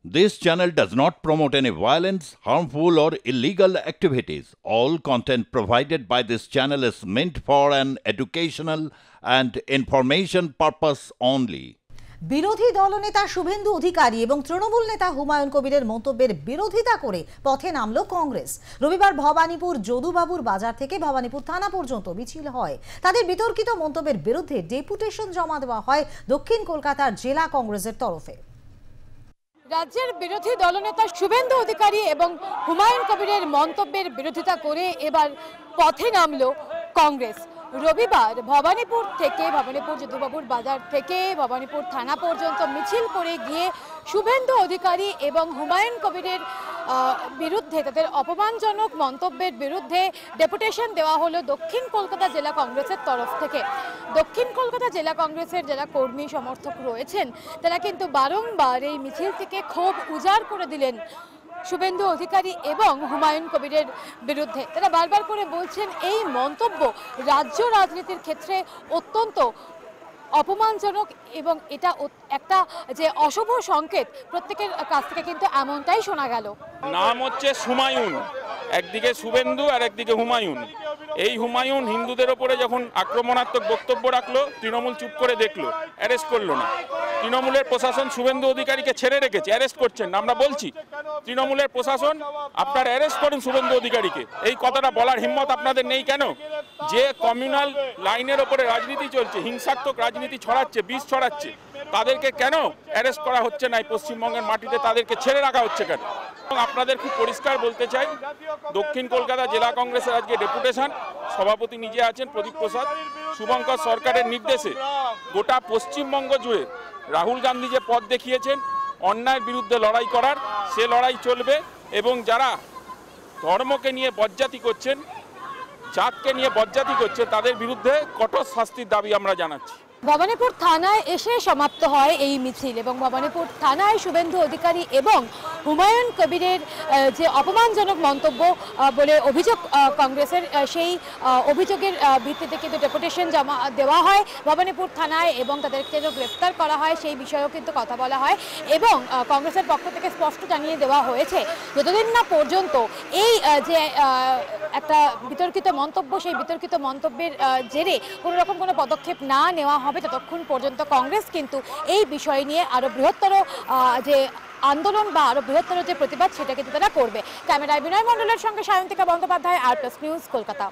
This channel does not promote any violence, harmful, or illegal activities. All content provided by this channel is meant for an educational and information purpose only. বিরোধী দলনেতা শুভেন্দু অধিকারী এবং তৃণমূল নেতা হুমায়ুন কবিরের মন্তব্যের বিরোধিতা করে পথে নামল কংগ্রেস। রবিবার ভবানীপুর যদুবাবুর বাজার থেকে ভবানীপুর থানা পর্যন্ত মিছিল হয়। তাদের বিতর্কিত মন্তব্যের বিরুদ্ধে ডেপুটেশন জমা দেওয়া হয় দক্ষিণ কলকাতার জেলা কংগ্রেসের তরফে। রাজ্যের বিরোধী দলনেতা শুভেন্দু অধিকারী এবং হুমায়ুন কবিরের মন্তব্যের বিরোধিতা করে এবার পথে নামল কংগ্রেস। রবিবার ভবানীপুর থেকে ভবানীপুর যদুবাবুর বাজার থেকে ভবানীপুর থানা পর্যন্ত মিছিল করে গিয়ে শুভেন্দু অধিকারী এবং হুমায়ুন কবিরের বিরুদ্ধে তাদের অপমানজনক মন্তব্যের বিরুদ্ধে ডেপুটেশন দেওয়া হলো দক্ষিণ কলকাতা জেলা কংগ্রেসের তরফ থেকে। দক্ষিণ কলকাতা জেলা কংগ্রেসের যারা কর্মী সমর্থক রয়েছেন তারা কিন্তু বারংবার এই মিছিল থেকে ক্ষোভ উজাড় করে দিলেন শুভেন্দু অধিকারী এবং হুমায়ুন কবিরের বিরুদ্ধে। তারা বারবার করে বলছেন এই মন্তব্য রাজ্য রাজনীতির ক্ষেত্রে অত্যন্ত অপমানজনক এবং এটা একটা যে অশুভ সংকেত প্রত্যেকের কাছ থেকে কিন্তু এমনটাই শোনা গেল। নাম হচ্ছে হুমায়ুন, একদিকে শুভেন্দু আর একদিকে হুমায়ুন। এই হুমায়ুন হিন্দুদের ওপরে যখন আক্রমণাত্মক বক্তব্য রাখলো তৃণমূল চুপ করে দেখলো, অ্যারেস্ট করলো না। তৃণমূলের প্রশাসন শুভেন্দু অধিকারীকে ছেড়ে রেখেছে, অ্যারেস্ট করছেন না। আমরা বলছি তৃণমূলের প্রশাসন আপনারা অ্যারেস্ট করেন শুভেন্দু অধিকারীকে। এই কথাটা বলার হিম্মত আপনাদের নেই কেন? যে কমিউনাল লাইনের ওপরে রাজনীতি চলছে, হিংসাত্মক রাজনীতি ছড়াচ্ছে, বিষ ছড়াচ্ছে, তাদেরকে কেন অ্যারেস্ট করা হচ্ছে না? পশ্চিমবঙ্গের মাটিতে তাদেরকে ছেড়ে রাখা হচ্ছে কেন? এবং আপনাদের খুব পরিষ্কার বলতে চাই, দক্ষিণ কলকাতা জেলা কংগ্রেসের আজকে ডেপুটেশন, সভাপতি নিজে আছেন প্রদীপ প্রসাদ, শুভঙ্কর সরকারের নির্দেশে গোটা পশ্চিমবঙ্গ জুড়ে রাহুল গান্ধী যে পথ দেখিয়েছেন অন্যায়ের বিরুদ্ধে লড়াই করার, সে লড়াই চলবে। এবং যারা ধর্মকে নিয়ে বজ্জাতি করছেন, জাতকে নিয়ে বজ্জাতি করছে, তাদের বিরুদ্ধে কঠোর শাস্তির দাবি আমরা জানাচ্ছি। ভবানীপুর থানায় এসে সমাপ্ত হয় এই মিছিল এবং ভবানীপুর থানায় শুভেন্দু অধিকারী এবং হুমায়ুন কবিরের যে অপমানজনক মন্তব্য বলে অভিযোগ কংগ্রেসের, সেই অভিযোগের ভিত্তিতে কিন্তু ডেপুটেশন জমা দেওয়া হয় ভবানীপুর থানায় এবং তাদেরকে গ্রেফতার করা হয় সেই বিষয়েও কিন্তু কথা বলা হয়। এবং কংগ্রেসের পক্ষ থেকে স্পষ্ট জানিয়ে দেওয়া হয়েছে যতদিন না পর্যন্ত এই যে একটা বিতর্কিত মন্তব্য, সেই বিতর্কিত মন্তব্যের জেরে কোনো রকম কোনো পদক্ষেপ না নেওয়া হবে ততক্ষণ পর্যন্ত কংগ্রেস কিন্তু এই বিষয় নিয়ে আরো বৃহত্তর যে আন্দোলন বা আরো বৃহত্তর যে প্রতিবাদ সেটা কিন্তু তারা করবে। ক্যামেরায় বিনয় মণ্ডলের সঙ্গে সায়ন্তিকা বন্দ্যোপাধ্যায়, আর প্লাস নিউজ, কলকাতা।